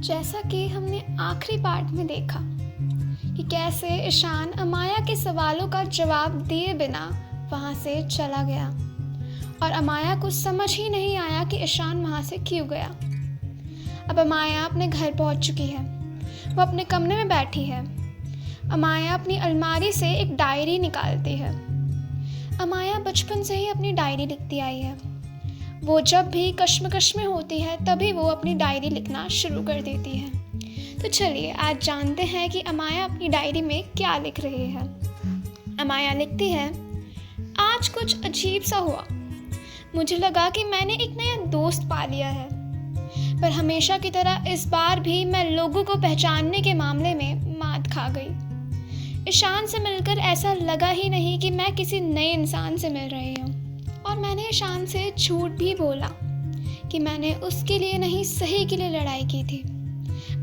जैसा कि हमने आखिरी पार्ट में देखा कि कैसे ईशान अमाया के सवालों का जवाब दिए बिना वहाँ से चला गया और अमाया को समझ ही नहीं आया कि ईशान वहाँ से क्यों गया। अब अमाया अपने घर पहुँच चुकी है। वो अपने कमरे में बैठी है। अमाया अपनी अलमारी से एक डायरी निकालती है। अमाया बचपन से ही अपनी डायरी लिखती आई है। वो जब भी कश्मकश में होती है तभी वो अपनी डायरी लिखना शुरू कर देती है। तो चलिए आज जानते हैं कि अमाया अपनी डायरी में क्या लिख रही है। अमाया लिखती है, आज कुछ अजीब सा हुआ। मुझे लगा कि मैंने एक नया दोस्त पा लिया है, पर हमेशा की तरह इस बार भी मैं लोगों को पहचानने के मामले में मात खा गई। ईशान से मिलकर ऐसा लगा ही नहीं कि मैं किसी नए इंसान से मिल रही हूँ। और मैंने ईशान से झूठ भी बोला कि मैंने उसके लिए नहीं सही के लिए लड़ाई की थी,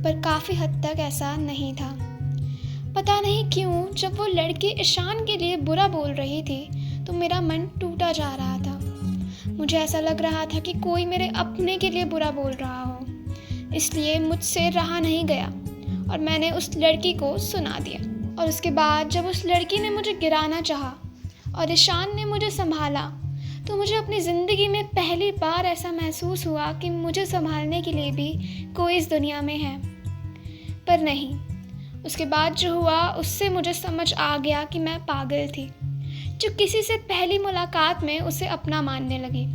पर काफ़ी हद तक ऐसा नहीं था। पता नहीं क्यों जब वो लड़की ईशान के लिए बुरा बोल रही थी तो मेरा मन टूटा जा रहा था। मुझे ऐसा लग रहा था कि कोई मेरे अपने के लिए बुरा बोल रहा हो, इसलिए मुझसे रहा नहीं गया और मैंने उस लड़की को सुना दिया। और उसके बाद जब उस लड़की ने मुझे गिराना चाहा और ईशान ने मुझे संभाला तो मुझे अपनी ज़िंदगी में पहली बार ऐसा महसूस हुआ कि मुझे संभालने के लिए भी कोई इस दुनिया में है। पर नहीं, उसके बाद जो हुआ उससे मुझे समझ आ गया कि मैं पागल थी, जो किसी से पहली मुलाकात में उसे अपना मानने लगी।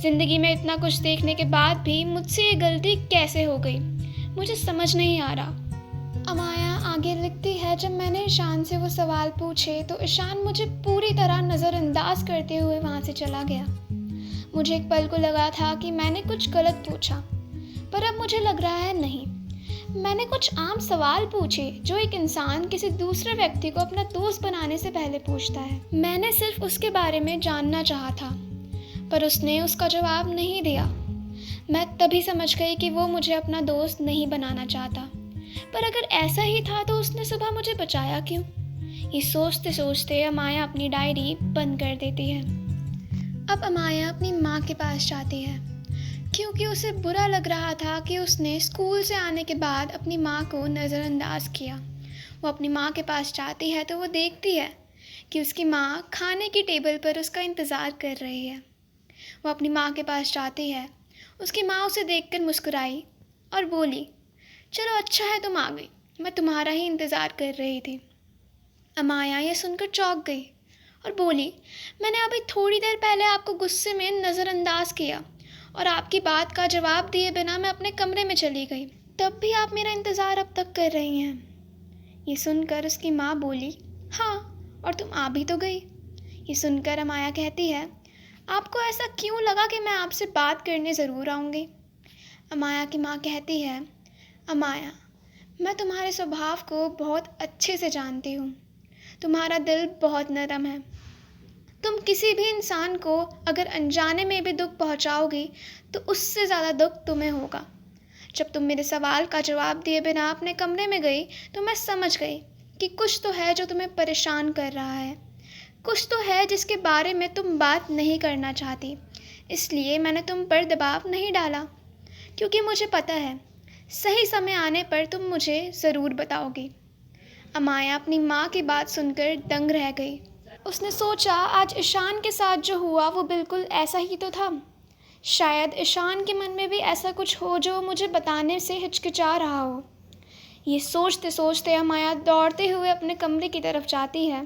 ज़िंदगी में इतना कुछ देखने के बाद भी मुझसे ये गलती कैसे हो गई, मुझे समझ नहीं आ रहा। अमाया आगे लिखती है, जब मैंने ईशान से वो सवाल पूछे तो ईशान मुझे पूरी तरह नज़रअंदाज करते हुए वहाँ से चला गया। मुझे एक पल को लगा था कि मैंने कुछ गलत पूछा, पर अब मुझे लग रहा है नहीं, मैंने कुछ आम सवाल पूछे जो एक इंसान किसी दूसरे व्यक्ति को अपना दोस्त बनाने से पहले पूछता है। मैंने सिर्फ उसके बारे में जानना चाहा था, पर उसने उसका जवाब नहीं दिया। मैं तभी समझ गई कि वो मुझे अपना दोस्त नहीं बनाना चाहता। पर अगर ऐसा ही था तो उसने सुबह मुझे बचाया क्यों? ये सोचते सोचते अमाया अपनी डायरी बंद कर देती है। अब अमाया अपनी माँ के पास जाती है, क्योंकि उसे बुरा लग रहा था कि उसने स्कूल से आने के बाद अपनी माँ को नज़रअंदाज किया। वो अपनी माँ के पास जाती है तो वो देखती है कि उसकी माँ खाने की टेबल पर उसका इंतज़ार कर रही है। वो अपनी माँ के पास जाती है, उसकी माँ उसे देखकर मुस्कुराई और बोली, चलो अच्छा है तुम आ गई, मैं तुम्हारा ही इंतज़ार कर रही थी। अमाया ये सुनकर चौंक गई और बोली, मैंने अभी थोड़ी देर पहले आपको गुस्से में नज़रअंदाज किया और आपकी बात का जवाब दिए बिना मैं अपने कमरे में चली गई, तब भी आप मेरा इंतज़ार अब तक कर रही हैं। ये सुनकर उसकी माँ बोली, हाँ, और तुम आ भी तो गई। ये सुनकर अमाया कहती है, आपको ऐसा क्यों लगा कि मैं आपसे बात करने ज़रूर आऊँगी? अमाया की माँ कहती है, अमाया, मैं तुम्हारे स्वभाव को बहुत अच्छे से जानती हूँ। तुम्हारा दिल बहुत नरम है। तुम किसी भी इंसान को अगर अनजाने में भी दुख पहुँचाओगी तो उससे ज़्यादा दुख तुम्हें होगा। जब तुम मेरे सवाल का जवाब दिए बिना अपने कमरे में गई तो मैं समझ गई कि कुछ तो है जो तुम्हें परेशान कर रहा है, कुछ तो है जिसके बारे में तुम बात नहीं करना चाहती। इसलिए मैंने तुम पर दबाव नहीं डाला, क्योंकि मुझे पता है सही समय आने पर तुम मुझे ज़रूर बताओगी। अमाया अपनी माँ की बात सुनकर दंग रह गई। उसने सोचा आज ईशान के साथ जो हुआ वो बिल्कुल ऐसा ही तो था। शायद ईशान के मन में भी ऐसा कुछ हो जो मुझे बताने से हिचकिचा रहा हो। ये सोचते सोचते अमाया दौड़ते हुए अपने कमरे की तरफ जाती है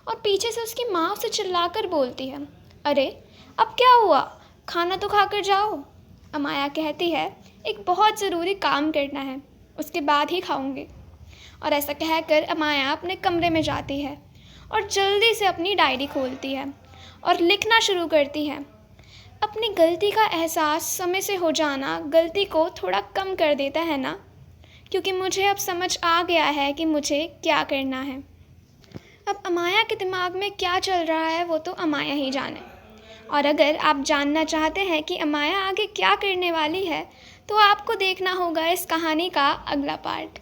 और पीछे से उसकी माँ उसे चिल्लाकर बोलती है, अरे अब क्या हुआ, खाना तो खाकर जाओ। अमाया कहती है, एक बहुत ज़रूरी काम करना है, उसके बाद ही खाऊंगी। और ऐसा कहकर अमाया अपने कमरे में जाती है और जल्दी से अपनी डायरी खोलती है और लिखना शुरू करती है। अपनी गलती का एहसास समय से हो जाना गलती को थोड़ा कम कर देता है ना, क्योंकि मुझे अब समझ आ गया है कि मुझे क्या करना है। अब अमाया के दिमाग में क्या चल रहा है वो तो अमाया ही जाने। और अगर आप जानना चाहते हैं कि अमाया आगे क्या करने वाली है तो आपको देखना होगा इस कहानी का अगला पार्ट।